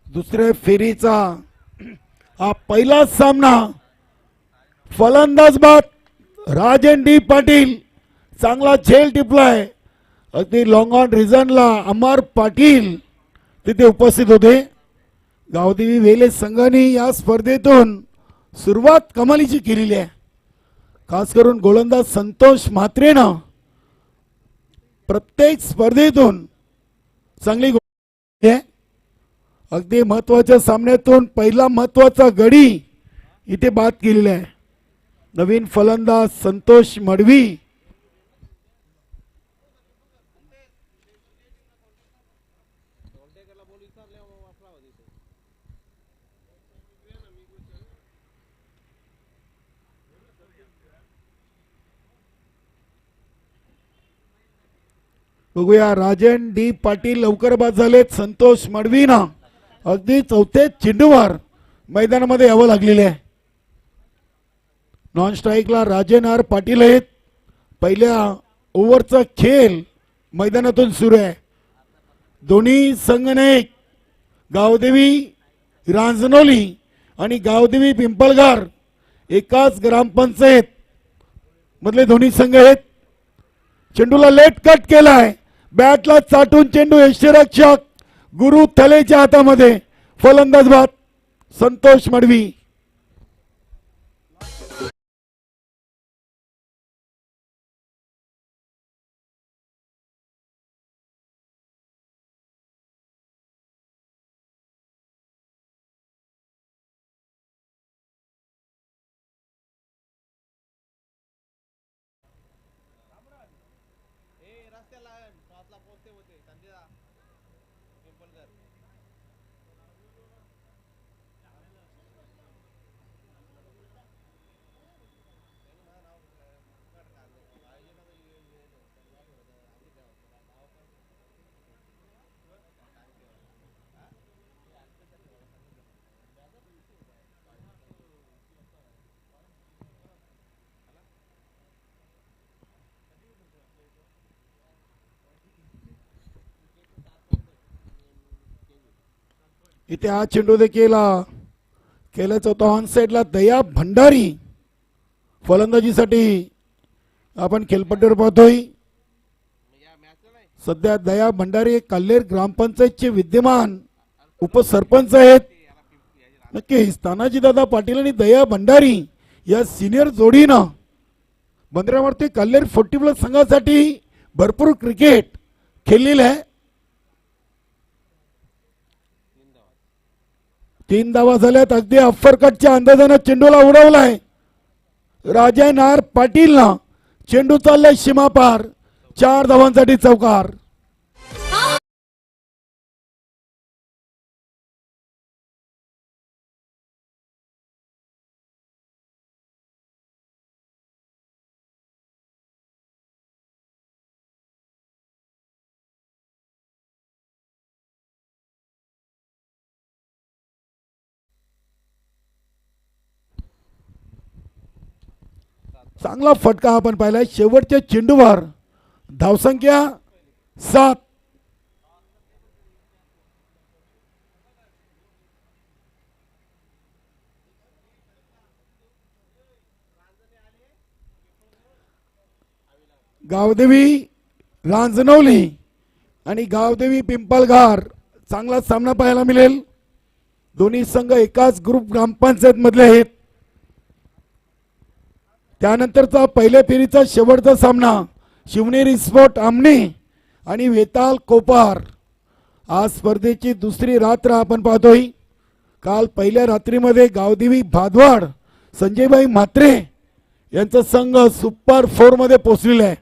दुसऱ्या फेरीचा हा पहिला सामना. फलंदाज बाद राजन डी पाटील चांगला झेल टिपलाय. अगदी लॉंग ऑन रिझनला अमर पाटील तिथे उपस्थित होते. गावदेवी वेले संघाने या स्पर्धेतून सुरुवात कमालीची केलेली आहे. खास करून गोलंदाज संतोष म्हात्रेनं प्रत्येक स्पर्धेतून चांगली अगदी महत्वाच्या सामन्यातून पहिला महत्वाचा गडी इथे बाद केलेला आहे. नवीन फलंदाज संतोष मडवी. बघूया राजन डी पाटील लवकर बाद झालेत. संतोष मडवीना अगदी चौथे चेंडूवर मैदानामध्ये यावं लागलेले आहे. नॉन स्ट्राईकला राजन आर पाटील आहेत. पहिल्या ओव्हरचा खेळ मैदानातून सुरू आहे. दोन्ही संघनायक गावदेवी रांजनोली आणि गावदेवी पिंपळगार एकाच ग्रामपंचायत मधले दोन्ही संघ आहेत. चेंडूला लेट कट केलाय. बॅटला चाटून चेंडू यष्टीरक्षक गुरु थलेच्या हातामध्ये. फलंदाज बाद संतोष मडवी. इथे हा चेंडू देखील केलाच होता ऑन साइडला. दया भंडारी फलंदाजीसाठी आपण खेळपट्टीवर पाहतोय. सध्या दया भंडारी काल्हेर ग्रामपंचायतचे विद्यमान उपसरपंच आहेत. नक्कीच तानाजी दादा पाटील आणि दया भंडारी या सिनियर जोडीनं बंदरावरती काल्हेर 40+ संघासाठी भरपूर क्रिकेट खेळलेलं आहे. 3 धावा झाल्यात. अगदी अफरकटच्या अंदाजानं चेंडूला उडवलाय. राजन आर पाटीलनं चेंडू चाललाय सीमापार. 4 धावांसाठी चौकार. चांगला फटका आपण पाहिलाय. शेवटच्या चेंडूवर धावसंख्या 7. गावदेवी रांजनवली आणि गावदेवी पिंपळगार चांगला सामना पाहायला मिळेल. दोन्ही संघ एकाच ग्रुप ग्रामपंचायत मधले आहेत. त्यानंतरचा पहिल्या फेरीचा शेवटचा सामना शिवनेरी स्पोर्ट आमने आणि वेताल कोपार. आज स्पर्धेची दुसरी रात्र आपण पाहतोय. काल पहिल्या रात्रीमध्ये गावदेवी भादवाड संजयभाई म्हात्रे यांचा संघ सुपर 4 मध्ये पोहोचलेला आहे.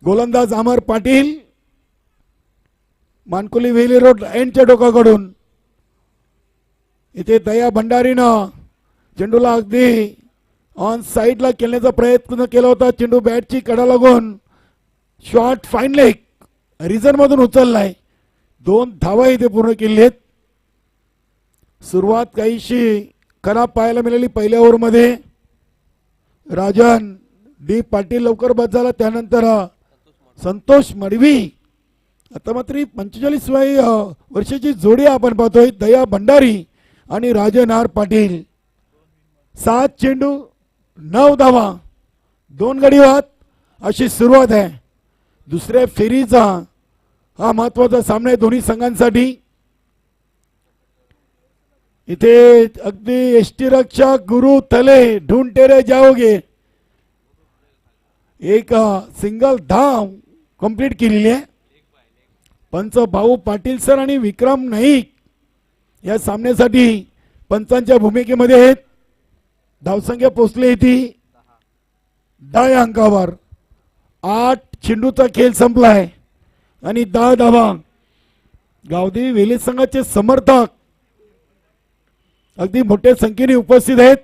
गोलंदाज अमर पाटील मानकुली वेली रोड एंडच्या टोकाकडून इथे दया भंडारीनं चेंडूला अगदी ऑन साईडला खेळण्याचा प्रयत्न केला होता. चेंडू बॅटची कडा लागून शॉट फाईन लेग रिझन मधून उचललाय. 2 धावा इथे पूर्ण केली आहेत. सुरुवात काहीशी खराब पाहायला मिळाली पहिल्या ओव्हरमध्ये. राजन डी पाटील लवकर बाद झाला. त्यानंतर संतोष मडवी. आता मात्र 45व्या वर्षाची जोडी आपण पाहतोय. दया भंडारी आणि राजन आर पाटील. 7 चेंडू 9 धावा 2 गडी बाद अशी सुरुवात आहे दुसऱ्या फेरीचा. हा महत्वाचा सामना आहे दोन्ही संघांसाठी. इथे अगदी एसटी रक्षक गुरु तले ढूंढते रे जाओगे एक सिंगल धाव कंप्लीट केलेली आहे. पंच भाऊ पाटील सर आणि विक्रम नाईक या सामन्यासाठी पंचांच्या भूमिकेमध्ये आहेत. धावसंख्या पोहोचली ती 10 अंकावर. 8 चेंडूचा खेळ संपलाय आणि 10 धावा. गावदेवी वेले संघाचे समर्थक अगदी मोठ्या संख्येने उपस्थित आहेत.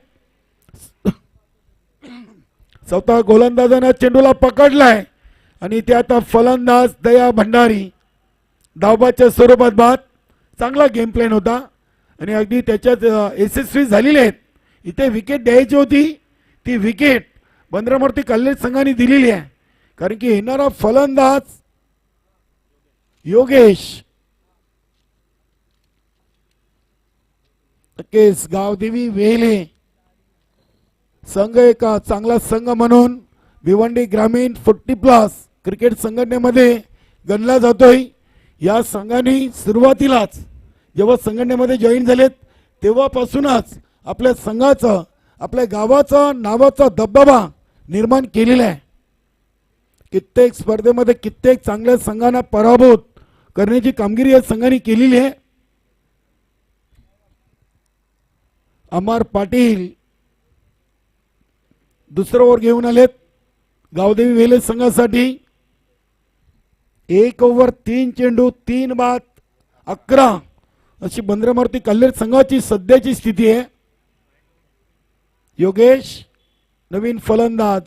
स्वतः गोलंदाजाने चेंडूला पकडलाय आणि ते आता फलंदाज दया भंडारी. धावबाच्या स्वरूपात बाद. चांगला गेम प्लॅन होता आणि अगदी त्याच्यात यशस्वी झालेले आहेत. इथे विकेट द्यायची होती ती विकेट बंद्रामूर्ती कल्लेर संघाने दिलेली आहे. कारण की येणारा फलंदाज योगेश केस गावदेवी वेले संघ एक चांगला संघ म्हणून भिवंडी ग्रामीण 40+ क्रिकेट संघटनेमध्ये गणला जातोय. या संघाने सुरुवातीलाच जेव्हा संघटनेमध्ये जॉईन झालेत तेव्हापासूनच आपल्या संघाचं आपल्या गावाचा नावाचा दबदबा निर्माण केलेला आहे. कित्येक स्पर्धेमध्ये कित्येक चांगल्या संघांना पराभूत करण्याची कामगिरी या संघाने केलेली आहे. अमर पाटील दुसरं ओव्हर घेऊन आलेत गावदेवी वेले संघासाठी. 1 ओव्हर 3 चेंडू 3 बाद 11 अशी बंद्रामूर्ती कल्लेर संघाची सध्याची स्थिती आहे. योगेश नवीन फलंदाज.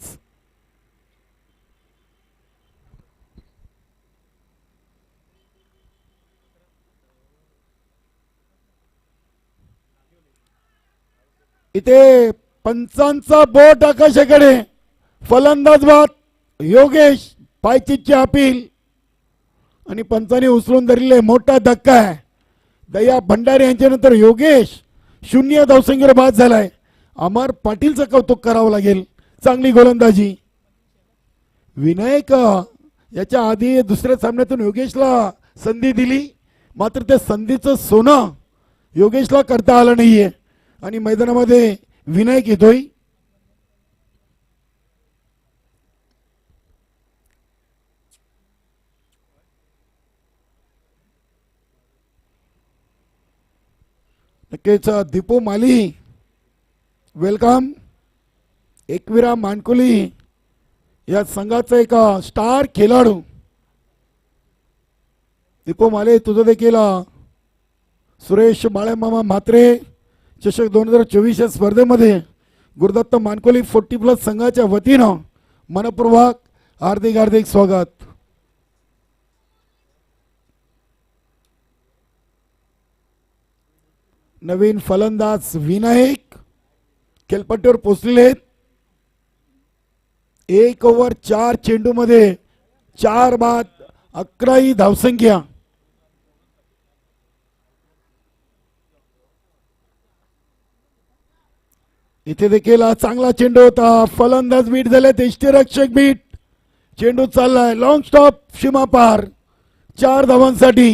इथे पंचांचा बोट आकाशाकडे. फलंदाज बाद योगेश. पायचीची अपील आणि पंचाने उचलून धरले. मोठा धक्का आहे. दया भंडारी यांच्यानंतर योगेश 0 धावसंख्येवर बाद झालाय. अमर पाटीलचं कौतुक करावं लागेल. चांगली गोलंदाजी. विनायक याच्या आधी दुसऱ्या सामन्यातून योगेशला संधी दिली मात्र त्या संधीचं सोनं योगेशला करता आलं नाहीये आणि मैदानामध्ये विनायक येतोय. नक्कीच दीपू माली वेलकम. एकविरा मानकुली या संघाचा एक स्टार खेळाडू दीपू माले. तुझं देखील सुरेश बाळेमामा म्हात्रे चषक 2024 या स्पर्धेमध्ये गुरुदत्त मानकोली 40+ संघाच्या वतीनं मनपूर्वक हार्दिक हार्दिक स्वागत. नवीन फलंदाज विनायक खेळपट्टीवर पोहोचलेले आहेत. 1 ओव्हर 4 चेंडू मध्ये 4 बाद 11 ही धावसंख्या. इथे देखील चांगला चेंडू होता. फलंदाज बीट झाले. यष्टीरक्षक बीट. चेंडू चाललाय लॉंग स्टॉप सीमा पार. 4 धावांसाठी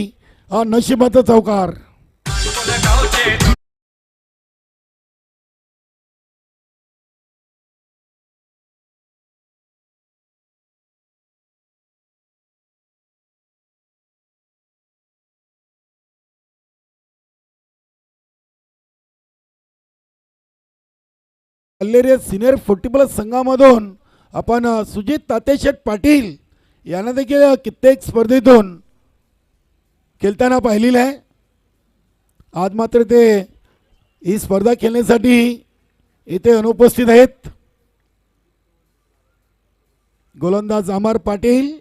हा नशिबाचा चौकार. कल्लेर सिनियर 40+ संघामधून आपण सुजित तातेशेठ पाटील यांना देखील कित्येक स्पर्धेतून खेळताना पाहिलेलं आहे. आज मात्र ते ही स्पर्धा खेळण्यासाठी इथे अनुपस्थित आहेत. गोलंदाज अमर पाटील.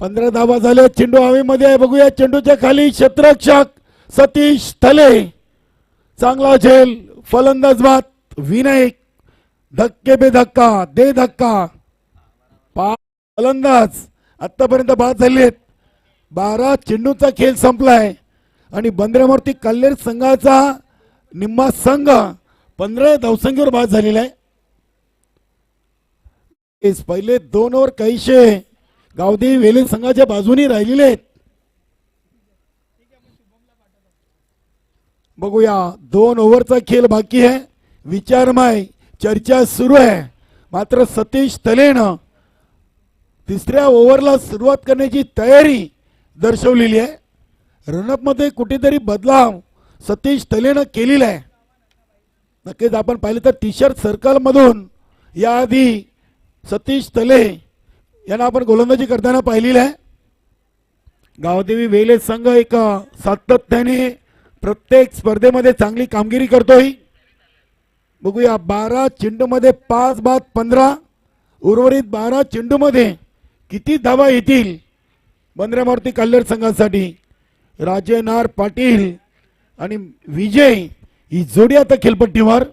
15 धावा झाले. चेंडू हवेमध्ये आहे. बघूया चेंडूच्या खाली क्षेत्ररक्षक सतीश थले. चांगला झेल. फलंदाज बाद विनय. धक्के पे धक्का दे धक्का. फलंदाज आतापर्यंत बाद झालेत. 12 चेंडूचा खेळ संपलाय आणि बंदरामूर्ती कल्लेर संघाचा निम्मा संघ 15 धावसंख्येवर बाद झालेला आहे. इस पहिले 2 ओव्हर काहीशे गावदेवी वेले संघाच्या बाजूने राहिलेले आहेत. बघूया 2 ओव्हरचा खेळ बाकी आहे. विचारमय चर्चा सुरू आहे. मात्र सतीश तलेनं 3ऱ्या ओव्हरला सुरुवात करण्याची तयारी दर्शवलेली आहे. रनअप मध्ये कुठेतरी बदलाव सतीश तलेनं केलेला आहे. नक्कीच आपण पाहिलं तर टी शर्ट सर्कल मधून याआधी सतीश तले यांना आपण गोलंदाजी करताना पाहिलेलं आहे. गावदेवी वेले संघ एक सातत्याने प्रत्येक स्पर्धेमध्ये चांगली कामगिरी करतोय. बघूया 12 चेंडूमध्ये 5 बाद 15. उर्वरित 12 चेंडूमध्ये किती धावा येतील बंदरामूर्ती कल्लेर संघासाठी. राजेनार पाटील आणि विजय ही जोडी आता खेळपट्टीवर.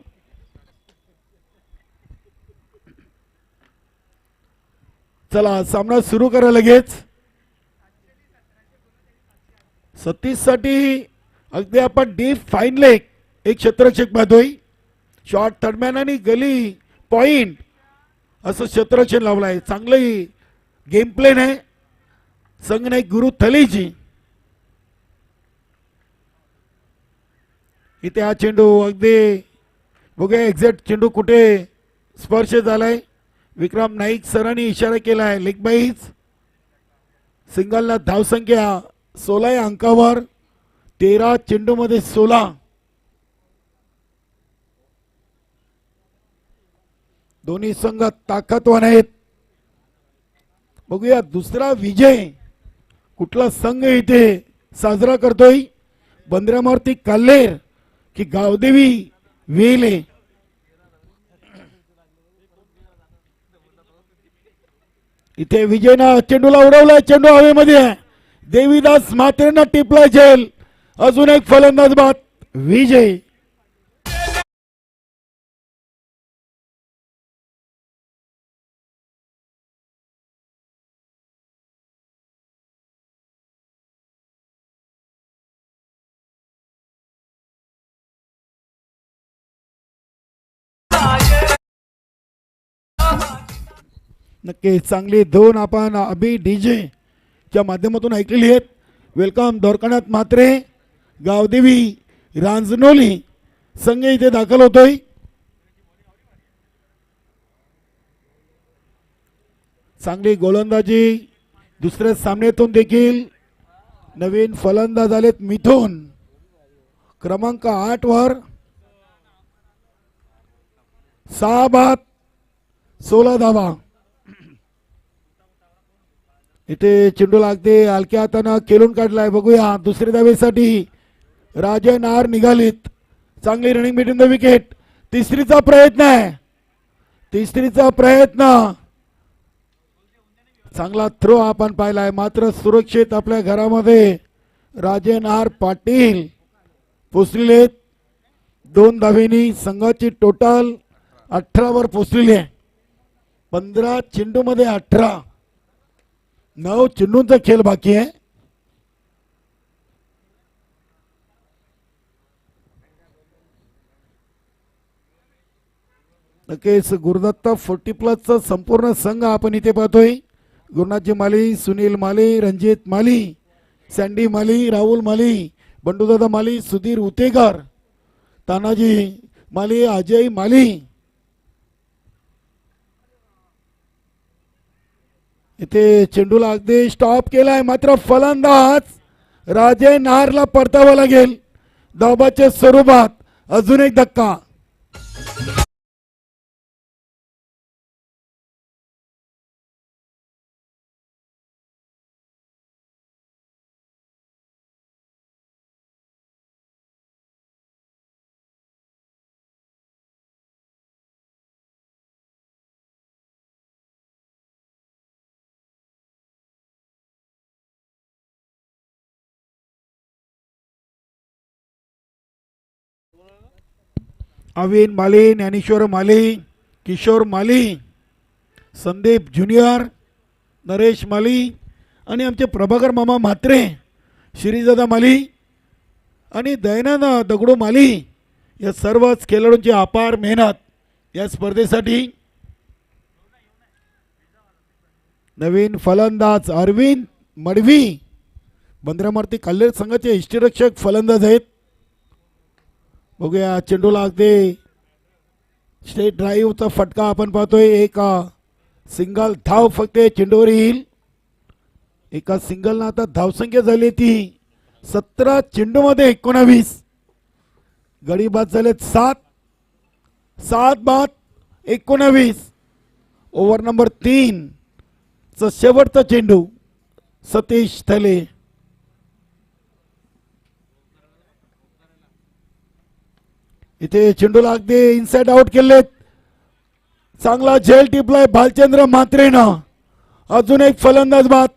चला सामना सुरू करा लगेच. सतीश साठी अगदी आपण डीप फाईन लेग एक क्षेत्ररक्षक पाहतोय. शॉर्ट थर्डमॅन आणि गली पॉइंट असं क्षेत्ररक्षण लावलं आहे. चांगलं गेम प्लेन आहे संघनायक गुरु थलेजी. इथे हा चेंडू अगदी बघूया एक्झॅक्ट चेंडू कुठे स्पर्श झालाय. विक्रम नाईक सरांनी इशारा केलाय. लेग बाईज. सिंगलला धावसंख्या 16 या अंकावर. 13 चेंडूमध्ये 16. दोन्ही संघ ताकदवान आहेत. बघूया दुसरा विजय कुठला संघ इथे साजरा करतोय. बंदरामूर्ती कल्लेर की गावदेवी वेले. इथे विजयना चेंडूला उडवलाय. चेंडू हवेमध्ये आहे. देवीदास म्हात्रेंना टिपलाय झेल. अजून एक फलंदाज बाद विजय. नक्की चांगली 2 आपण अभि डीजे च्या माध्यमातून ऐकलेली आहेत. वेलकम द्वारकानाथ म्हात्रे. गावदेवी रांजनोली संघ इथे दाखल होतोय. चांगली गोलंदाजी दुसऱ्या सामन्यातून देखील नवीन फलंदाज आलेत. मिथुन क्रमांक 8 वर 6 बाद 16 धावा. इथे चेंडू लागते हलक्या हातानं खेळून काढलाय. बघूया दुसऱ्या धावेसाठी राजन आर निघालीत. चांगली रनिंग बिटवीन द विकेट. तिसरीचा प्रयत्न आहे. तिसरीचा प्रयत्न. चांगला थ्रो आपण पाहिलाय. मात्र सुरक्षित आपल्या घरामध्ये राजन आर पाटील पोचलेत. 2 धावेनी संघाची टोटल 18 वर पोचलेली आहे. 15 चेंडूमध्ये 18. 9 चेंडूंचा खेळ बाकी आहे. नक्कीच गुरुदत्त 40+ संपूर्ण संघ आपण इथे पाहतोय. गुरुनाथजी माली, सुनील माली, रणजित माली, सँडी माली, राहुल माली, बंडूदादा माली, सुधीर उतेकर, तानाजी माली, अजय माली. इथे चेंडूला अगदी स्टॉप केलाय. मात्र फलंदाज राजे नारला परतावा लागेल. धाबाच्या स्वरूपात अजून एक धक्का. अविन माली, ज्ञानेश्वर माली, किशोर माली, संदीप ज्युनियर, नरेश माली आणि आमचे प्रभाकर मामा म्हात्रे, श्रीदादा माली आणि दयानंद दगडू माली या सर्वच खेळाडूंची अपार मेहनत या स्पर्धेसाठी. नवीन फलंदाज अरविंद मडवी, बंद्रामारुती कल्लेर संघाचे इष्टरक्षक फलंदाज आहेत. बघूया चेंडूला अगदी स्ट्रेट ड्राईव्हचा फटका आपण पाहतोय. एक सिंगल धाव फक्त चेंडूवर येईल. एका सिंगलनं आता धावसंख्या झाली ती 17 चेंडूमध्ये 19. गडी बाद झालेत 7 बाद 19. ओव्हर नंबर 3 चा शेवटचा चेंडू सतीश थले. इथे चेंडूला अगदी इनसाइड आउट केलेत. चांगला झेल टिपलाय भालचंद्र म्हात्रेनं. अजून एक फलंदाज बाद.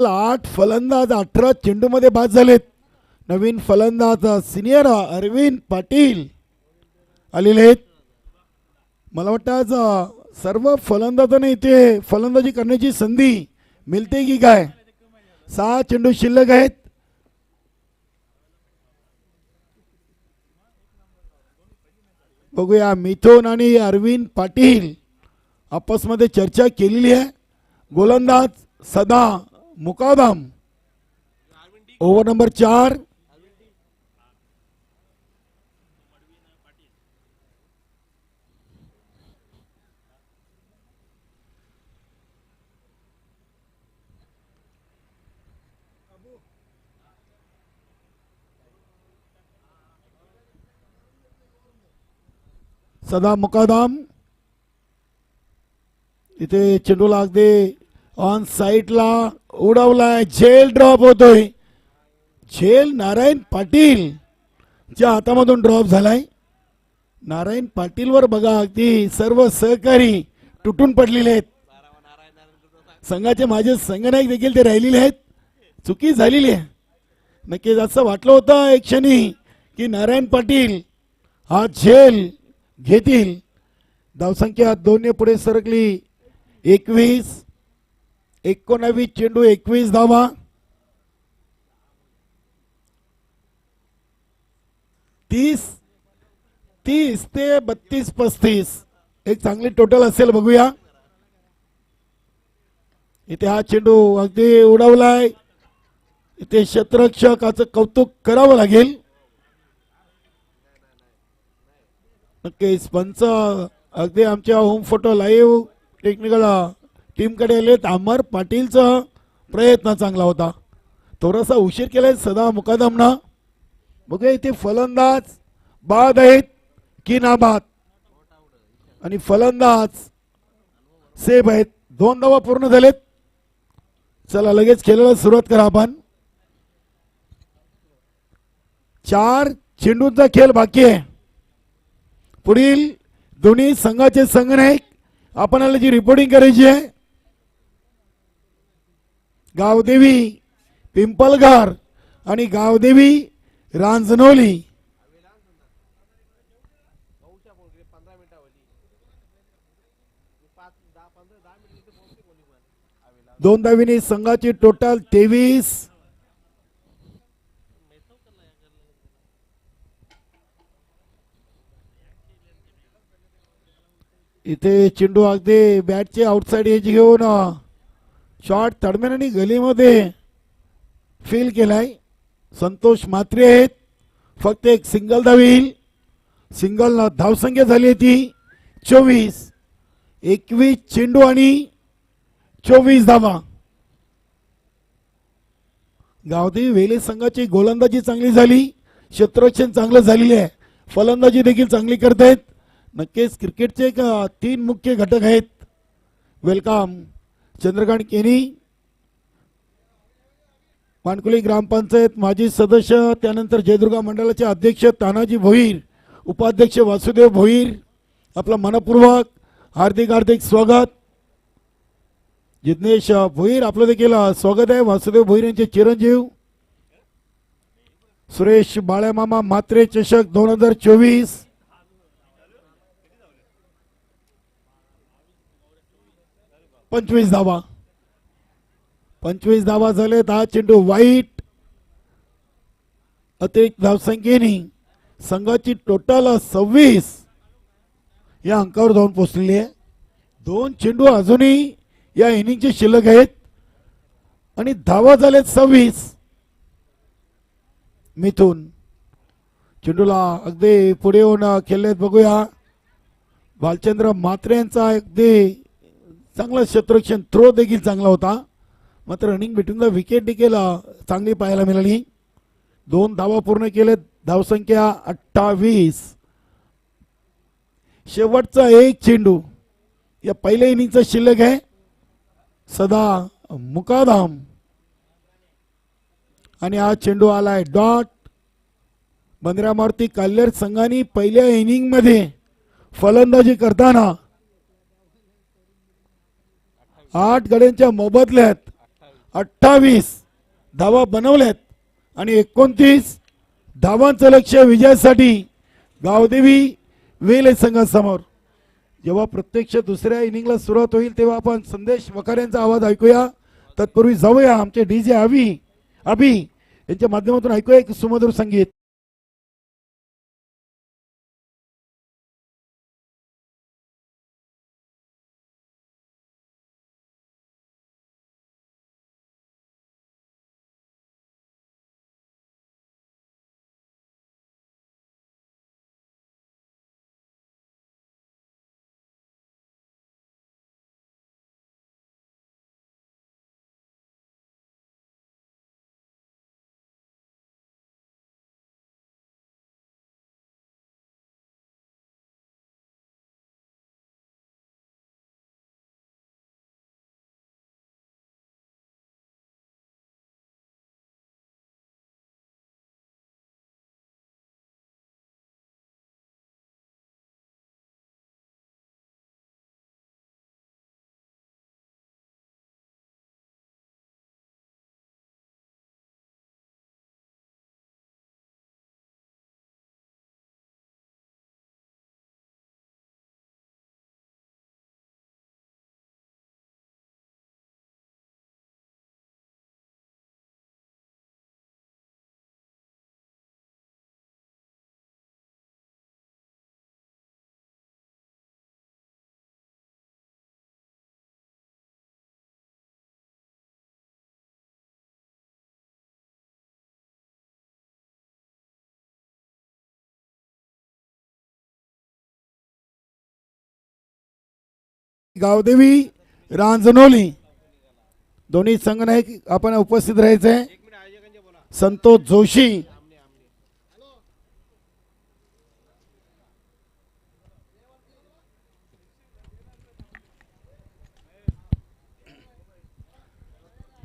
आठ फलंदाज 18 चेंडूमध्ये बाद झालेत. नवीन फलंदाज सिनियर अरविंद पाटील आलेले आहेत. मला वाटतं आज सर्व फलंदाजांना इथे फलंदाजी करण्याची संधी मिळते की काय. 6 चेंडू शिल्लक आहेत. बघूया मिथुन आणि अरविंद पाटील आपसमध्ये चर्चा केलेली आहे. गोलंदाज सदा मुकादम. Over number 4. सदा मुकादम. इथे चेंडूला अगदी ऑन साईडला उडवलाय. झेल ड्रॉप होतोय. झेल नारायण पाटील च्या हातामधून ड्रॉप झालाय. नारायण पाटीलवर बघा अगदी सर्व सहकारी तुटून पडलेले आहेत. संघाचे माझे संघनायक देखील ते राहिलेले आहेत. चुकी झालेली आहे. नक्कीच असं वाटलं होतं एक क्षणी की नारायण पाटील हा झेल घेतील. धावसंख्या 2 ने पुढे सरकली. 19 चेंडू 21 धावा. 30 ते 32-35 एक चांगली टोटल असेल. बघूया इथे हा चेंडू अगदी उडवलाय. इथे क्षेत्ररक्षकाचं कौतुक करावं लागेल. नक्कीच पंच अगदी आमच्या होम फोटो लाईव्ह टेक्निकल टीमकडे आलेत. अमर पाटीलचा प्रयत्न चांगला होता. थोडासा उशीर केलाय सदा मुकादमना. बघूया इथे फलंदाज बाद आहेत की नाबाद. आणि फलंदाज सेफ आहेत. 2 धावा पूर्ण झालेत. चला लगेच खेळायला सुरुवात करा आपण. 4 चेंडूंचा खेळ बाकी आहे. पुढील दोन्ही संघाचे संघनायक आपल्याला जी रिपोर्टिंग करायची आहे. गावदेवी पिंपलघर आणि गावदेवी रांजणोली. दोन धावीने संघाची टोटल 23. इथे चेंडू अगदी बॅटचे आउटसाइड एज घेऊन शॉट तडमेन आणि गलीमध्ये फील केलाय. संतोष म्हात्रे आहेत. फक्त एक सिंगल धाव येईल. सिंगल धावसंख्या झाली ती 24. 21 चेंडू आणि 24 धावा. गावदेवी वेले संघाची गोलंदाजी चांगली झाली. क्षेत्ररक्षण चांगलं झालेले आहे. फलंदाजी देखील चांगली करतायत. नक्कीच क्रिकेटचे एक 3 मुख्य घटक आहेत. वेलकम चंद्रकांत केनी, मानकुली ग्रामपंचायत माजी सदस्य, त्यानंतर जयदुर्गा मंडळाचे अध्यक्ष तानाजी भोईर, उपाध्यक्ष वासुदेव भोईर, आपला मनपूर्वक हार्दिक हार्दिक स्वागत. जिज्ञेश भोईर आपलं देखील स्वागत आहे. वासुदेव भोईर यांचे चिरंजीव सुरेश बाळ्यामामा म्हात्रे चषक 2024. पंचवीस धावा झालेत. हा चेंडू वाईट. अतिरिक्त धावसंख्येने संघाची टोटल 26 या अंकावर जाऊन पोहोचलेली आहे. 2 चेंडू अजूनही या इनिंगचे शिल्लक आहेत आणि धावा झालेत 26. मिथून चेंडूला अगदी पुढे येऊन खेळलेत. बघूया भालचंद्र म्हात्रे यांचा अगदी चांगला क्षेत्ररक्षण थ्रो देखील चांगला होता, मात्र रनिंग बिटवीन द विकेट देखील चांगली पाहायला मिळाली. 2 धावा पूर्ण केलेत. धावसंख्या 28. शेवटचा 1 चेंडू या पहिल्या इनिंगचा शिल्लक आहे. सदा मुकादम आणि हा चेंडू आलाय डॉट. बंदरामारुती काल्हेर संघाने पहिल्या इनिंग मध्ये फलंदाजी करताना 8 गड्यांच्या मोबदल्यात 28 धावा बनवल्यात आणि 29 धावांचं लक्ष विजयासाठी गावदेवी वेल संघासमोर. जेव्हा प्रत्यक्ष दुसऱ्या इनिंगला सुरुवात होईल तेव्हा आपण संदेश वखाऱ्यांचा आवाज ऐकूया. तत्पूर्वी जाऊया आमचे डीजे अभि यांच्या माध्यमातून ऐकूया एक सुमधुर संगीत. गावदेवी रांजनोली दोन्ही संघनायक आपण उपस्थित राहायचे. संतोष जोशी,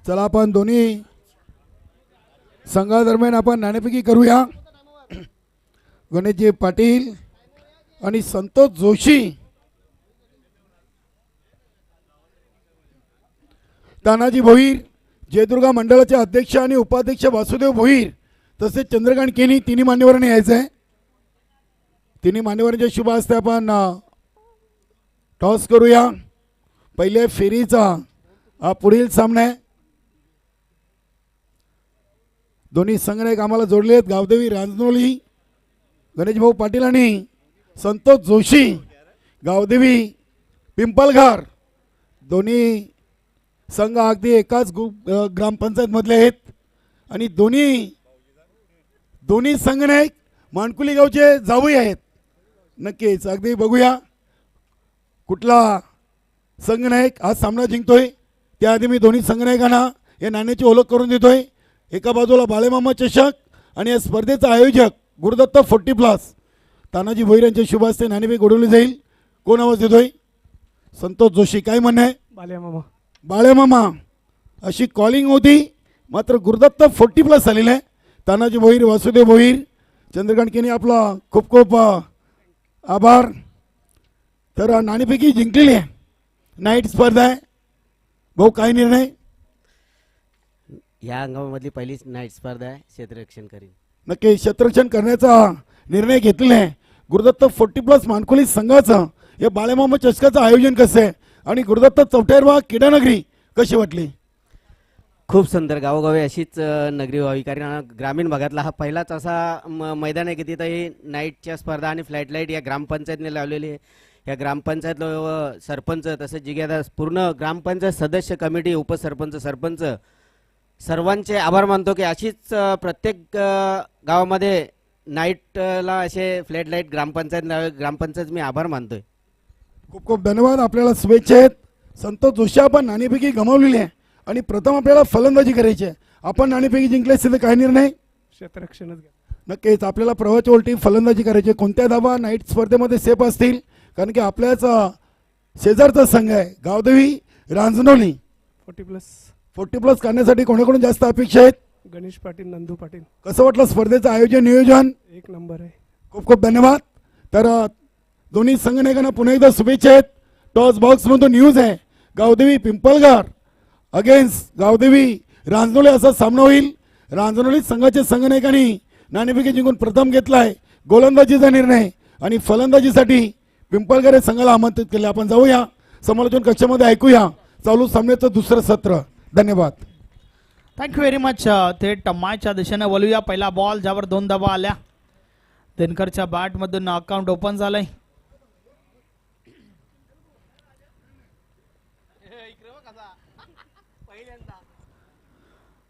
चला आपण दोन्ही संघादरम्यान आपण नाणेफेकी करूया. गणेशजी पाटील आणि संतोष जोशी. तानाजी भोईर, जयदुर्गा मंडळाचे अध्यक्ष आणि उपाध्यक्ष वासुदेव भोईर, तसेच चंद्रकांत केनी, तिन्ही मान्यवरांनी यायचं आहे. तिन्ही मान्यवरांच्या शुभ हस्ते आपण टॉस करूया. पहिल्या फेरीचा हा पुढील सामना आहे. दोन्ही संघनायक आम्हाला जोडले आहेत. गावदेवी रांजनोली गणेशभाऊ पाटील आणि संतोष जोशी. गावदेवी पिंपलघर दोन्ही संघ अगदी एकाच ग्रामपंचायत मधले आहेत आणि दोन्ही संघनायक मानकुली गावचे जावई आहेत. नक्कीच अगदी बघूया कुठला संघनायक हा सामना जिंकतोय. त्याआधी मी दोन्ही संघनायकांना या नाण्याची ओळख करून देतोय. एका बाजूला बाळेमामा चषक आणि या स्पर्धेचा आयोजक गुरुदत्त 40+ तानाजी भोईर यांच्या शुभ हस्ते नाणेफेक उडवली जाईल. कोण आवाज देतोय? संतोष जोशी. काय म्हणणं आहे? बाळेमामा अशी कॉलिंग होती, मात्र गुरुदत्त 40+ आलेलं आहे. तानाजी भोईर, वासुदेव भोईर, चंद्रकांत केनी आपला खूप खूप आभार. तर नाणेफेकी जिंकलेली आहे, नाईट स्पर्धा आहे. भाऊ काय निर्णय? या अंगामधली पहिलीच नाईट स्पर्धा आहे, क्षेत्ररक्षण करीन. नक्की क्षेत्ररक्षण करण्याचा निर्णय घेतलेला आहे. गुरुदत्त 40+ मानकोली संघाचं या बाळेमामा चषकाचं आयोजन कसं आहे आणि गुरुदत्त चौटेरवा क्रीडानगरी कशी वाटली? खूप सुंदर. गावोगावी अशीच नगरी व्हावी, कारण ग्रामीण भागातला हा पहिलाच असा मैदान आहे की तिथं ही नाईटच्या स्पर्धा आणि फ्लाईट लाईट या ग्रामपंचायतने लावलेली आहे. या ग्रामपंचायत सरपंच तसेच जिल्ह्यात पूर्ण ग्रामपंचायत सदस्य कमिटी, उपसरपंच, सरपंच सर्वांचे आभार मानतो की अशीच प्रत्येक गावामध्ये नाईटला असे फ्लॅट लाईट ग्रामपंचायत मी आभार मानतोय. खूप खूप धन्यवाद. आपल्याला शुभेच्छा आहेत. संतोष जोशी, आपण नाणेफेकी गमावलेली आहे आणि प्रथम आपल्याला फलंदाजी करायची आहे. आपण नाणेफेकी जिंकले असते तर काय निर्णय? क्षेत्ररक्षणच घ्या. नक्कीच आपल्याला प्रवाहाच्या उलटी फलंदाजी करायची. कोणत्या धावा नाईट स्पर्धेमध्ये सेफ असतील? कारण की आपल्याच शेजारचा संघ आहे गावदेवी रांजणोली. 40+ करण्यासाठी कोणाकडून जास्त अपेक्षा आहेत? गणेश पाटील, नंदू पाटील. कसं वाटलं स्पर्धेचं आयोजन, नियोजन? एक नंबर आहे. खूप खूप धन्यवाद. तर दोन्ही संघनायकांना पुन्हा एकदा शुभेच्छा आहेत. टॉस बॉक्समधून न्यूज आहे, गावदेवी पिंपळगार अगेन्स्ट गावदेवी रांजणोली असा सामना होईल. रांजणोली संघाच्या संघनायकांनी नाणेफेकी जिंकून प्रथम घेतलाय. गोलंदाजीचा निर्णय आणि फलंदाजीसाठी पिंपळगार या संघाला आमंत्रित केले. आपण जाऊया समालोचन कक्षामध्ये, ऐकूया चालू सामन्याचं दुसरं सत्र. धन्यवाद. Thank you very much. थेट मायच्या दिशेने वळूया. पहिला बॉल ज्यावर 2 धावा आल्या. दिनकरच्या बॅटमधून अकाउंट ओपन झालंय.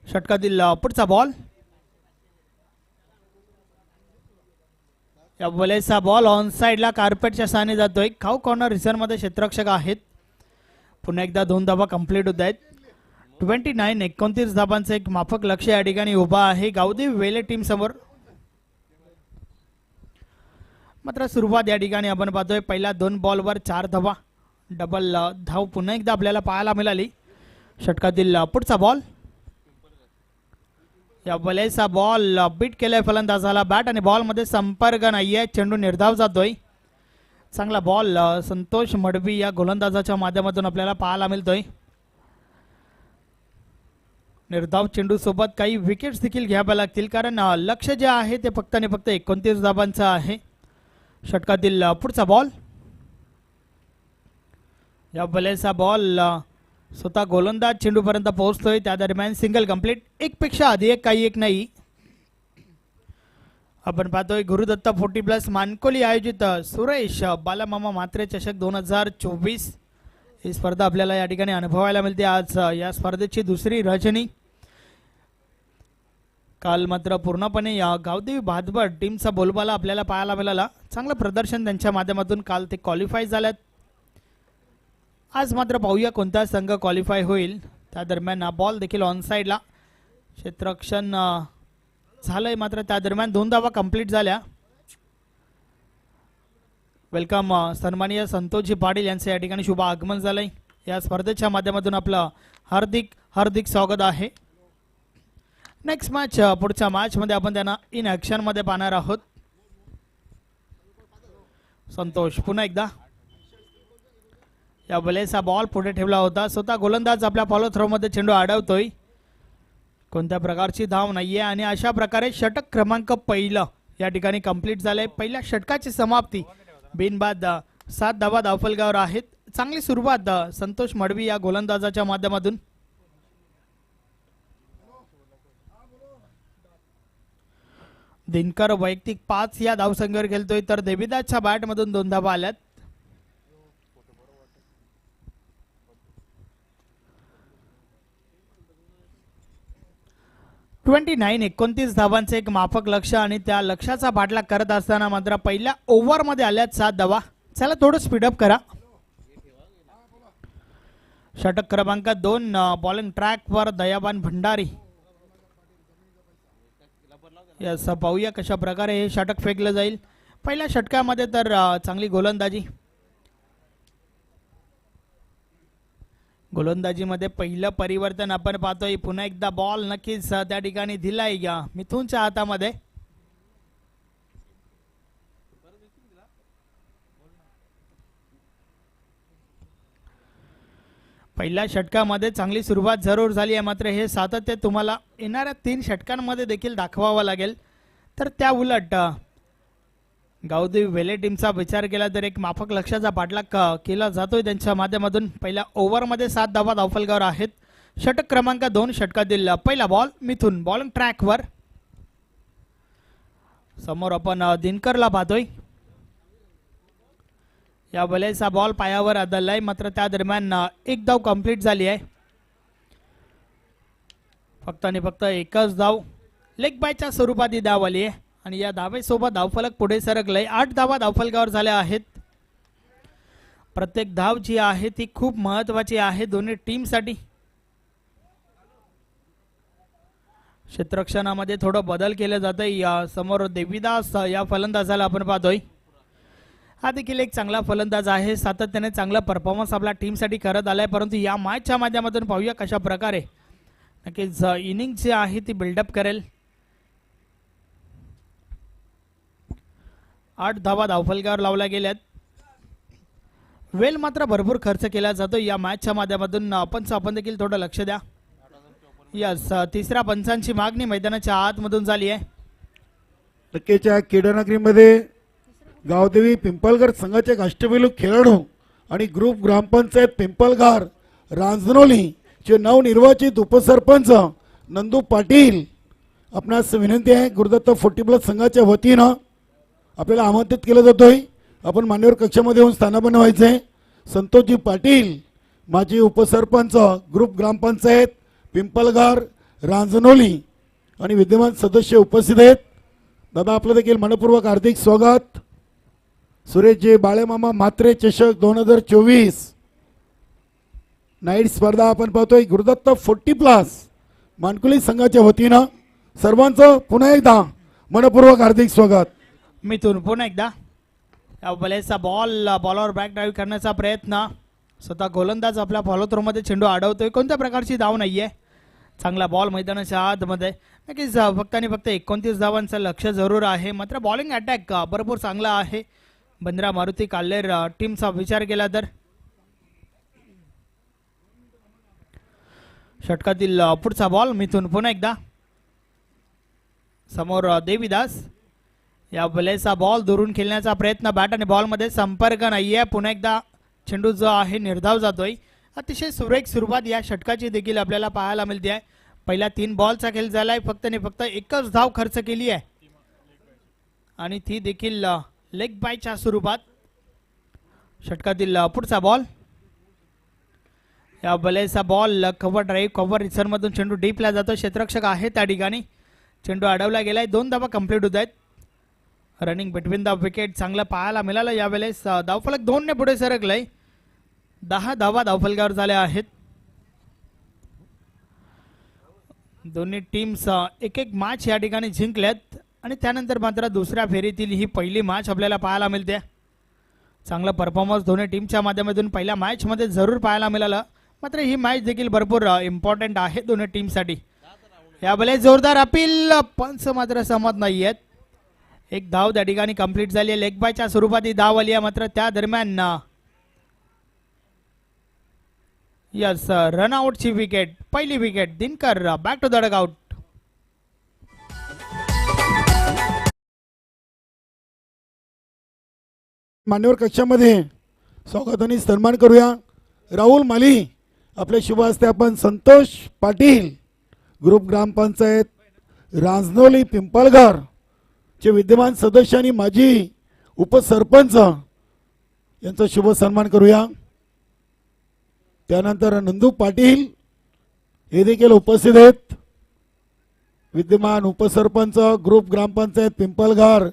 षटकातील पुढचा बॉल, या बॉलेचा बॉल ऑन साइडला कार्पेटच्या साने जातोय. खाऊ कॉर्नर रिसर्व्हमध्ये क्षेत्ररक्षक आहेत. पुन्हा एकदा 2 धावा कंप्लीट होत आहेत. 29-29 धाबांचं एक माफक लक्ष या ठिकाणी उभा आहे गावदेवी वेले टीम समोर. मात्र सुरुवात या ठिकाणी आपण पाहतोय पहिल्या 2 बॉलवर 4 धावा, डबल धाव पुन्हा एकदा आपल्याला पाहायला मिळाली. षटकातील पुढचा बॉल, या बॉलेचा बॉल बीट केलाय फलंदाजाला. बॅट आणि बॉल मध्ये संपर्क नाहीये, चेंडू निर्धाव जातोय. चांगला बॉल संतोष मडवी या गोलंदाजाच्या माध्यमातून आपल्याला पाहायला मिळतोय. निर्धाव चेंडू सोबत काही विकेट्स देखील घ्याव्या लागतील, कारण लक्ष जे आहे ते फक्त आणि फक्त 29 धाबांचं आहे. षटकातील पुढचा बॉल, या बॉलेचा बॉल स्वतः गोलंदाज चेंडूपर्यंत पोहोचतोय. त्या दरम्यान सिंगल कंप्लीट, एक पेक्षा अधिक काही एक नाही. आपण पाहतोय गुरुदत्त 40+ मानकोली आयोजित सुरेश बालामामा मात्रे चषक 2024 ही स्पर्धा आपल्याला या ठिकाणी अनुभवायला मिळते. आज या स्पर्धेची दुसरी रजनी. काल मात्र पूर्णपणे या गावदेवी भातबड टीमचा बोलबाला आपल्याला पाहायला मिळाला. चांगलं प्रदर्शन त्यांच्या माध्यमातून काल ते क्वालिफाय झाल्यात. आज मात्र पाहूया कोणता संघ क्वालिफाय होईल. त्या दरम्यान बॉल देखील ऑन साइडला क्षेत्ररक्षण झालंय, मात्र त्या दरम्यान 2 धावा कंप्लीट झाल्या. वेलकम सन्माननीय संतोषजी पाटील यांचे या ठिकाणी शुभ आगमन झालंय. या स्पर्धेच्या माध्यमातून आपलं हार्दिक हार्दिक स्वागत आहे. नेक्स्ट मॅच, पुढच्या मॅच मध्ये आपण त्यांना इन ऍक्शन मध्ये पाहणार आहोत. संतोष पुन्हा एकदा, या बॉलेचा बॉल पुढे ठेवला होता. स्वतः गोलंदाज आपल्या फॉलो थ्रो मध्ये चेंडू अडवतोय. कोणत्या प्रकारची धाव नाहीये आणि अशा प्रकारे षटक क्रमांक पहिलं या ठिकाणी कंप्लीट झालंय. पहिल्या षटकाची समाप्ती बिनबाद 7 धावा धावफलकावर आहेत. चांगली सुरुवात संतोष मडवी या गोलंदाजाच्या माध्यमातून. दिनकर वैयक्तिक 5 या धावसंख्येवर खेळतोय, तर देवीदासच्या बॅटमधून 2 धावा आल्यात. ट्वेंटी 29 धावांचे एक माफक लक्ष आणि त्या लक्ष्याचा पाठलाग करत असताना मात्र पहिल्या ओव्हर मध्ये आल्यात 7 धावा. चला थोडं स्पीडअप करा. षटक क्रमांक 2 बॉलिंग ट्रॅक वर दयाबान भंडारी. यस, पाहूया कशा प्रकारे हे षटक फेकलं जाईल. पहिल्या षटकामध्ये तर चांगली गोलंदाजी. गोलंदाजीमध्ये पहिलं परिवर्तन आपण पाहतोय. पुन्हा एकदा बॉल नक्कीच त्या ठिकाणी दिलाय या मिथुनच्या हातामध्ये. पहिल्या षटकामध्ये चांगली सुरुवात जरूर झाली आहे, मात्र हे सातत्य तुम्हाला येणाऱ्या 3 षटकांमध्ये देखील दाखवावं लागेल. तर त्या उलट गावदेवी वेले टीमचा विचार केला तर एक माफक लक्षाचा पाठलाग केला जातोय त्यांच्या माध्यमातून. पहिल्या ओव्हरमध्ये 7 धावा धावफलकावर आहेत. षटक क्रमांक 2 षटकातील पहिला बॉल मिथून बॉलिंग ट्रॅकवर. समोर आपण दिनकरला पाहतोय. या वेळेचा बॉल पायावर आदळलाय, मात्र त्या दरम्यान एक धाव कंप्लीट झाली आहे. फक्त आणि फक्त एकच धाव लेग बायच्या स्वरूपात ही धाव आली आहे आणि या धावेसोबत धावफलक पुढे सरकलंय. 8 धावा धावफलकावर झाल्या आहेत. प्रत्येक धाव जी आहे ती खूप महत्वाची आहे दोन्ही टीमसाठी. क्षेत्ररक्षणामध्ये थोडं बदल केलं जातंय. या समोर देवीदास या फलंदाजाला आपण पाहतोय. हा देखील एक चांगला फलंदाज आहे. सातत्याने चांगला परफॉर्मन्स आपल्या टीमसाठी करत आलाय, परंतु या मॅचच्या माध्यमातून पाहूया कशा प्रकारे नक्कीच इनिंग जी आहे ती बिल्डअप करेल. 8 धावा धावफलकावर लावल्या गेल्यात. वेल मात्र भरपूर खर्च केला जातो या मॅचच्या माध्यमातून. आपण देखील थोडं लक्ष द्या. यस, तिसऱ्या पंचांची मागणी मैदानाच्या आतमधून झाली आहे. नक्कीच्या क्रीडानगरीमध्ये गावदेवी पिंपळगार संघाचे एक अष्टपैलू खेळाडू आणि ग्रुप ग्रामपंचायत पिंपळगार रांजनोली चे नवनिर्वाचित उपसरपंच नंदू पाटील आपणास विनंती आहे. गुरुदत्त 40+ संघाच्या वतीनं आपल्याला आमंत्रित केलं जातोय. आपण मान्यवर कक्षामध्ये येऊन स्थानापन्न व्हायचे. संतोषजी पाटील माजी उपसरपंच ग्रुप ग्रामपंचायत पिंपळगार रांजनोली आणि विद्यमान सदस्य उपस्थित आहेत. दादा आपलं देखील मनपूर्वक हार्दिक स्वागत. सुरेशजी बाळेमामा म्हात्रे चषक 2024 नाईट स्पर्धा आपण पाहतोय. गुरुदत्त 40+ मानकुली संघाच्या वतीनं सर्वांचं पुन्हा एकदा मनपूर्वक हार्दिक स्वागत. मिथून पुन्हा एकदा या बलेचा बॉलवर बॅक ड्राईव्ह करण्याचा प्रयत्न. स्वतः गोलंदाज आपल्या फॉलो थ्रोमध्ये चेंडू अडवतोय. कोणत्या प्रकारची धाव नाहीये. चांगला बॉल मैदानाच्या आतमध्ये. नक्कीच फक्त आणि फक्त 29 धावांचं लक्ष जरूर आहे, मात्र बॉलिंग अटॅक भरपूर चांगला आहे. बंद्रा मारुती काल्लेर टीमचा विचार केला तर. षटकातील पुढचा बॉल मिथून पुन्हा एकदा. समोर देवीदास या बलेचा बॉल दुरून खेळण्याचा प्रयत्न. बॅट आणि बॉलमध्ये संपर्क नाहीये. पुन्हा एकदा चेंडू जो आहे निर्धाव जातोय. अतिशय सुरेख सुरुवात या षटकाची देखील आपल्याला पाहायला मिळते आहे. पहिल्या 3 बॉलचा खेळ झालाय. फक्त आणि फक्त एकच धाव खर्च केली आहे आणि ती देखील लेग बायच्या स्वरूपात. षटकातील पुढचा बॉल. या बलेचा बॉल कव्हर ड्राईव्ह कव्हर रिसर मधून चेंडू डीपला जातो. क्षेत्ररक्षक आहे त्या ठिकाणी. चेंडू अडवला गेलाय. 2 धावा कंप्लीट होत आहेत. रनिंग बिटवीन द विकेट चांगलं पाहायला मिळालं. यावेळेस धावफलक 2 ने पुढे सरकलंय. 10 धावा धावफलकावर झाल्या आहेत. दोन्ही टीम्स एक मॅच या ठिकाणी जिंकल्यात आणि त्यानंतर मात्र दुसऱ्या फेरीतील ही पहिली मॅच आपल्याला पाहायला मिळते. चांगला परफॉर्मन्स दोन्ही टीमच्या माध्यमातून पहिल्या मॅचमध्ये जरूर पाहायला मिळालं, मात्र ही मॅच देखील भरपूर इम्पॉर्टंट आहे दोन्ही टीमसाठी. यावेळेस जोरदार अपील, पंच मात्र सहमत नाही आहेत. एक धाव त्या ठिकाणी कंप्लीट झाली आहे. लेग बायच्या स्वरूपात ही धाव आली आहे, मात्र त्या दरम्यान यस रनआउटची विकेट. पहिली wicket Dinkar. Back to the dugout. मान्यवर कक्षामध्ये स्वागत आणि सन्मान करूया. राहुल माली आपल्या शुभ हस्ते आपण संतोष पाटील ग्रुप ग्रामपंचायत रांजनोली पिंपळगार चे विद्यमान सदस्य आणि माजी उपसरपंच यांचा शुभ सन्मान करूया. त्यानंतर नंदू पाटील हे देखील उपस्थित आहेत. विद्यमान उपसरपंच ग्रुप ग्रामपंचायत पिंपळगार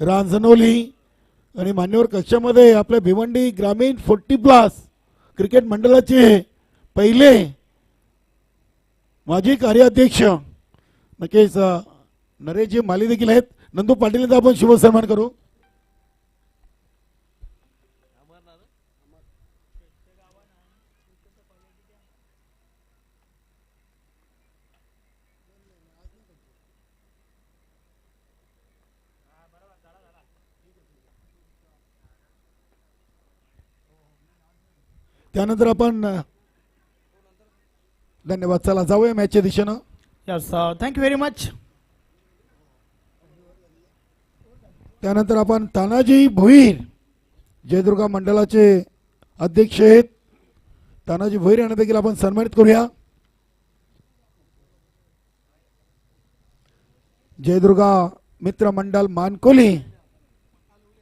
रांजनोली आणि मान्यवर कक्षामध्ये आपल्या भिवंडी ग्रामीण 40+ क्रिकेट मंडळाचे पहिले माजी कार्याध्यक्ष नक्कीच नरेशजी माली देखील आहेत. नंदू पाटील आपण शुभ सन्मान करू. त्यानंतर आपण धन्यवाद. चला जाऊया मॅचच्या दिशेनं. Yes thank you very much. त्यानंतर आपण तानाजी भोईर जयदुर्गा मंडळाचे अध्यक्ष आहेत. तानाजी भोईर यांना देखील आपण सन्मानित करूया. जयदुर्गा मित्र मंडळ मानकोली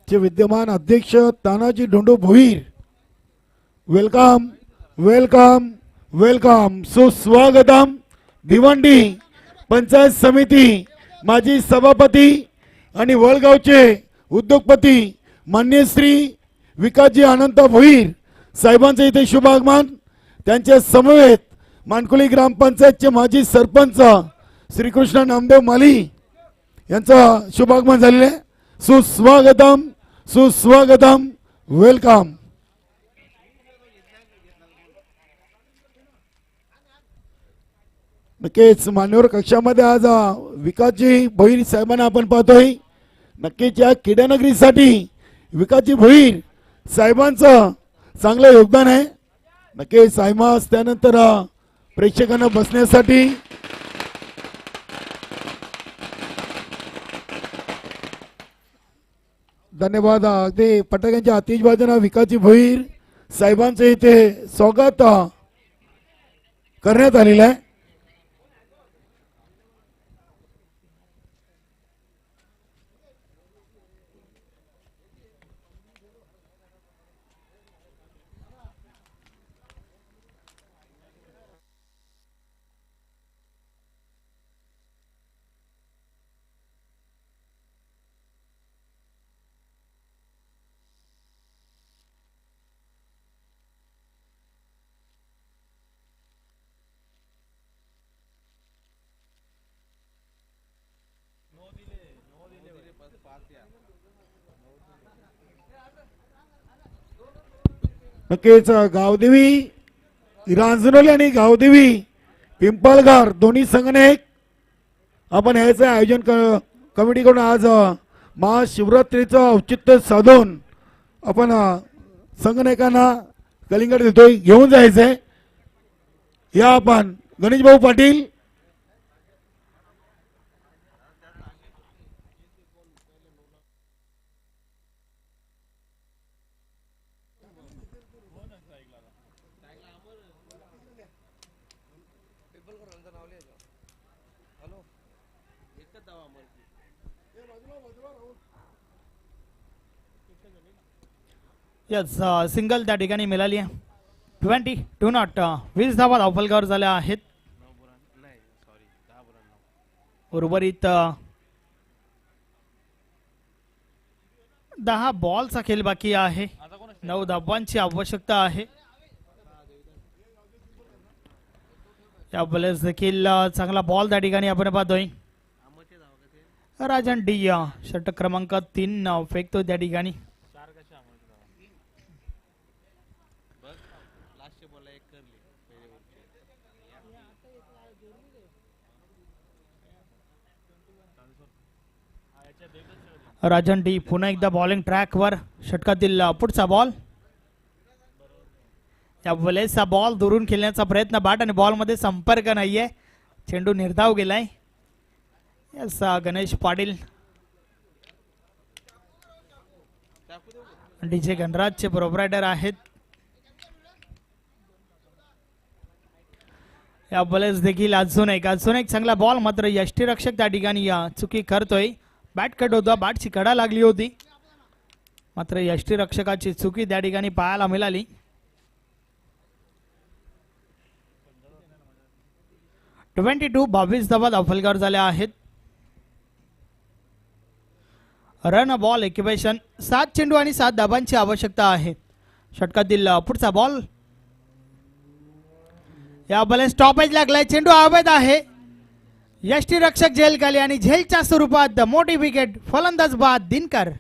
चे विद्यमान अध्यक्ष Tanaji Dhondu Bhoir. Welcome welcome welcome. सुस्वागतम. भिवंडी पंचायत समिती माजी सभापती आणि वळगावचे उद्योगपती मान्य श्री विकासजी अनंत भोईर साहेबांचे इथे शुभागमन. त्यांच्या समवेत मानकोली ग्रामपंचायतचे माजी सरपंच श्रीकृष्ण नामदेव माली यांचं शुभागमन झालेले. सुस्वागतम सुस्वागतम. वेलकम. नक्कीच मान्यवर कक्षामध्ये आज विकासजी भोईर साहेबांना आपण पाहतोय. नक्कीच या क्रीडानगरीसाठी विकासजी भोईर साहेबांचं चांगलं योगदान आहे. नक्कीच सायमास त्यानंतर प्रेक्षकांना बसण्यासाठी धन्यवाद. अगदी पटाक्यांच्या आतिषबाजीनं विकासजी भोईर साहेबांचे इथे स्वागत करण्यात आलेलं आहे. नक्कीच गावदेवी रांजणोली आणि गावदेवी पिंपळगार दोन्ही संघटनेक आपण याचं आयोजन कमिटीकडून आज महाशिवरात्रीचं औचित्य साधून आपण संघटनेकांना कलिंगड देतोय. घेऊन जायचंय. या आपण गणेश भाऊ पाटील यस सिंगल त्या ठिकाणी मिळाली आहे. 22 20 धावा धावफलकावर झाल्या आहेत. उर्वरित 10 बॉलचा खेळ बाकी आहे. 9 धावांची आवश्यकता आहे. या बॉलर्स देखील चांगला बॉल त्या ठिकाणी आपण पाहतोय. राजन डी षटक क्रमांक 3 फेकतो त्या ठिकाणी. राजन डी पुन्हा एकदा बॉलिंग ट्रॅकवर. षटकातील पुढचा बॉल. या वेळेसचा बॉल दुरून खेळण्याचा प्रयत्न बाट आणि बॉल मध्ये संपर्क नाहीये. चेंडू निर्धाव गेलाय. यस गणेश पाटील डीजे गणराजचे प्रोप्रायटर आहेत. या वेळेस देखील अजून एक चांगला बॉल मात्र यष्टीरक्षक त्या ठिकाणी चुकी करतोय. बॅट कट होता. बॅटची कडा लागली होती मात्र यष्टीरक्षकाची चुकी त्या ठिकाणी पाहायला मिळाली. ट्वेंटी 22 धावा धावफलकावर झाल्या आहेत. रन बॉल इक्वेशन 7 चेंडू आणि 7 धाबांची आवश्यकता आहे. षटकातील पुढचा बॉल. या बॉल स्टॉपेज लागलाय. चेंडू अवैध आहे. यष्टीरक्षक झेल खाली आणि झेलच्या स्वरूपात मोठी विकेट. फलंदाज बाद दिनकर.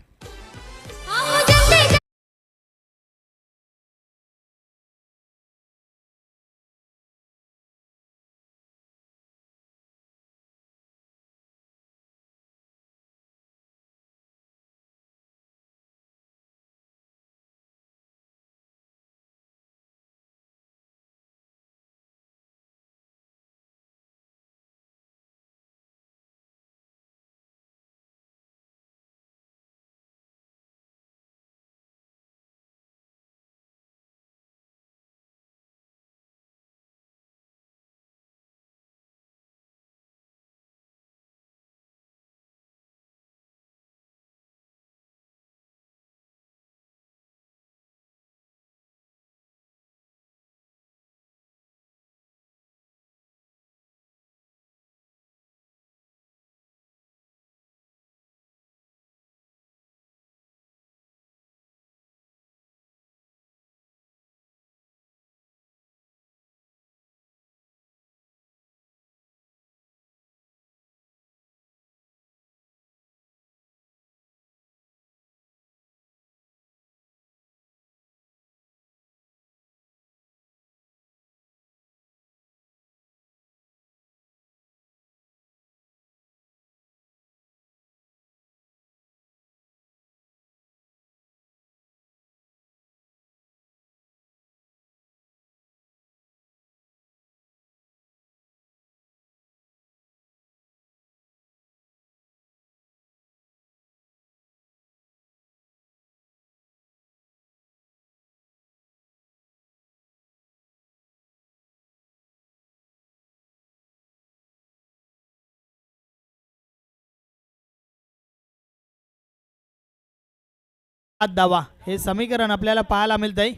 7 धावा हे समीकरण आपल्याला पाहायला मिळतंय.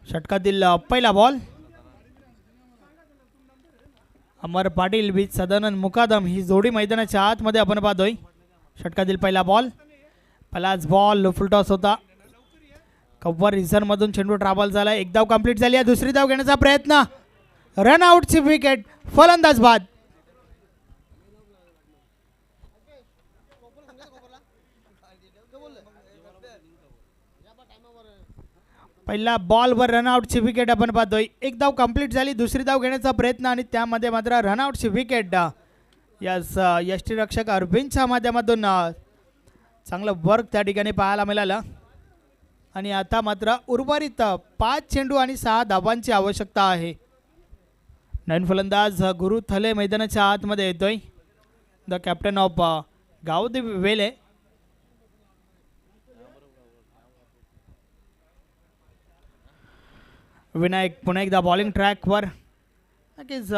षटकातील पहिला बॉल. अमर पाटील बीच सदानंद मुकादम ही जोडी मैदानाच्या आतमध्ये आपण पाहतोय. षटकातील पहिला बॉल. पहिलाच बॉल फुल टॉस होता. कव्हर रिझन मधून चेंडू ट्रॅव्हल झाला. एक धाव कंप्लीट झाली आहे. दुसरी धाव घेण्याचा प्रयत्न. रन आउटची विकेट. फलंदाज बाद. पहिला बॉलवर रनआउटची विकेट आपण पाहतोय. एक धाव कंप्लीट झाली. दुसरी धाव घेण्याचा प्रयत्न आणि त्यामध्ये मात्र रनआउटची विकेट. यस यष्टीरक्षक अरविंदच्या माध्यमातून चांगलं वर्क त्या ठिकाणी पाहायला मिळालं. आणि आता मात्र उर्वरित 5 चेंडू आणि 6 धावांची आवश्यकता आहे. नवीन फलंदाज गुरु थले मैदानाच्या आतमध्ये येतोय. द कॅप्टन ऑफ गावदेवी वेले. विनायक पुन्हा एकदा बॉलिंग ट्रॅकवर. नक्कीच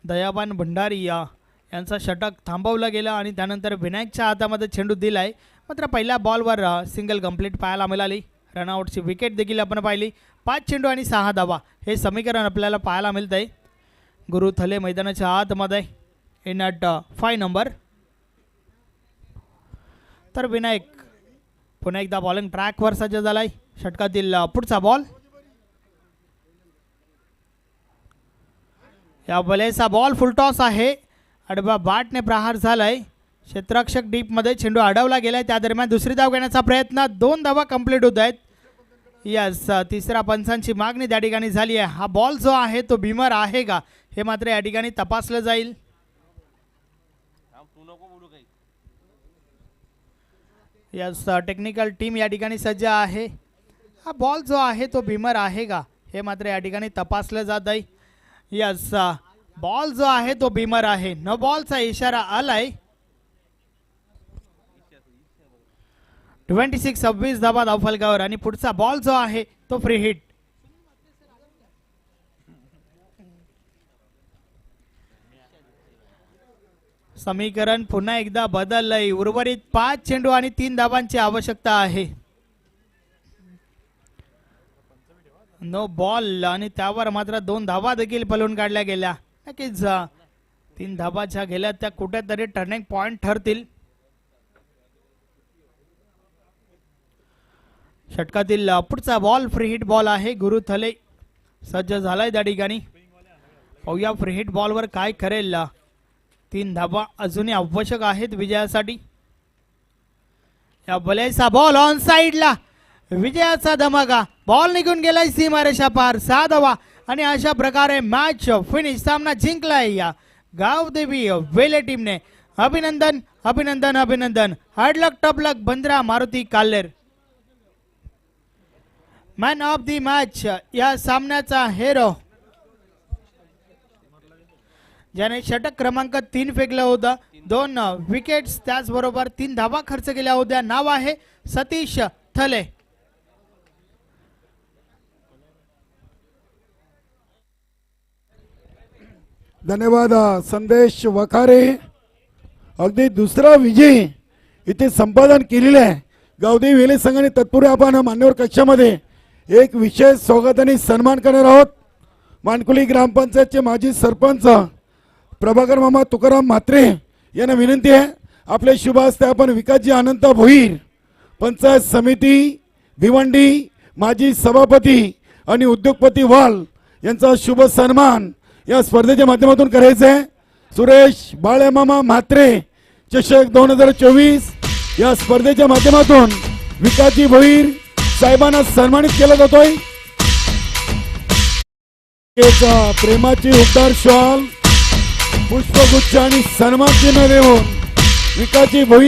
दयाबान भंडारी यांचा षटक थांबवलं गेलं आणि त्यानंतर विनायकच्या हातामध्ये चेंडू दिलाय. मात्र पहिल्या बॉलवर सिंगल कंप्लीट पाहायला मिळाली. रनआउटची विकेट देखील आपण पाहिली. 5 चेंडू आणि 6 धावा हे समीकरण आपल्याला पाहायला मिळतंय. गुरु थले मैदानाच्या आतमध्ये इन ॲट 5 नंबर. तर विनायक पुन्हा एकदा बॉलिंग ट्रॅकवर सज्ज झालाय. षटकातील पुढचा बॉल. या बलेचा बॉल फुलटॉस आहे. आडवा बॅटने प्रहार झालाय. क्षेत्ररक्षक डीपमध्ये चेंडू अडवला गेलाय. त्या दरम्यान दुसरी धाव घेण्याचा प्रयत्न. 2 धावा कंप्लीट होत आहेत. यस तिसऱ्या पंचांची मागणी त्या ठिकाणी झाली आहे. हा बॉल जो आहे तो बिमर आहे का हे मात्र या ठिकाणी तपासलं जाईल. यस टेक्निकल टीम या ठिकाणी सज्ज आहे. हा बॉल जो आहे तो बिमर आहे का हे मात्र या ठिकाणी तपासलं जात आहे. यस बॉल जो आहे तो बिमर आहे. नो बॉलचा इशारा आलाय. 26 धावा धावफलकावर आणि पुढचा बॉल जो आहे तो फ्री हिट. समीकरण पुन्हा एकदा बदललंय. उर्वरित 5 चेंडू आणि 3 धावांची आवश्यकता आहे. नो बॉल आणि त्यावर मात्र 2 धावा देखील पळून काढल्या गेल्या. नक्कीच 3 धावा ज्या गेल्या त्या कुठेतरी टर्निंग पॉइंट ठरतील. षटकातील पुढचा बॉल फ्री हिट बॉल आहे. गुरु थले सज्ज झालाय त्या ठिकाणी. पाहूया फ्री हिट बॉलवर काय करेल. 3 धावा अजूनही आवश्यक आहेत विजयासाठी. या बलेचा बॉल ऑन साइडला. विजयाचा धमाका. बॉल निघून गेलाय सीमारेषा पार. 6 धावा आणि अशा प्रकारे मॅच फिनिश. सामना जिंकलाय या गावदेवी वेले टीमने. अभिनंदन अभिनंदन अभिनंदन. Hard luck top luck Bandra Maruti Kaller. Man of the match या सामन्याचा हेरो ज्याने षटक क्रमांक 3 फेकलं होतं. 2 विकेट्स त्याचबरोबर 3 धावा खर्च केल्या होत्या. नाव आहे सतीश थले. धन्यवाद संदेश वखारे. अगदी दुसरा विजय इथे संपादन केलेला आहे गावदेवी वेले संघाने. तत्पूर्वी आपण मान्यवर कक्षामध्ये एक विशेष स्वागत आणि सन्मान करणार आहोत. मानकुली ग्रामपंचायतचे माजी सरपंच प्रभाकर मामा तुकाराम म्हात्रे यांना विनंती आहे आपले शुभ हस्ते आपण विकासजी अनंत भोईर पंचायत समिती भिवंडी माजी सभापती आणि उद्योगपती वाल यांचा शुभ सन्मान या स्पर्धेच्या माध्यमातून करायचं आहे. सुरेश बाळेमामा म्हात्रे चषक 2024 या स्पर्धेच्या माध्यमातून विकासजी भोईर साहेबांना सन्मानित केला जातोय. प्रेमाची उबदार शॉल पुष्पगुच्छ आणि सन्मान चिन्ह देऊन विकासजी भोईर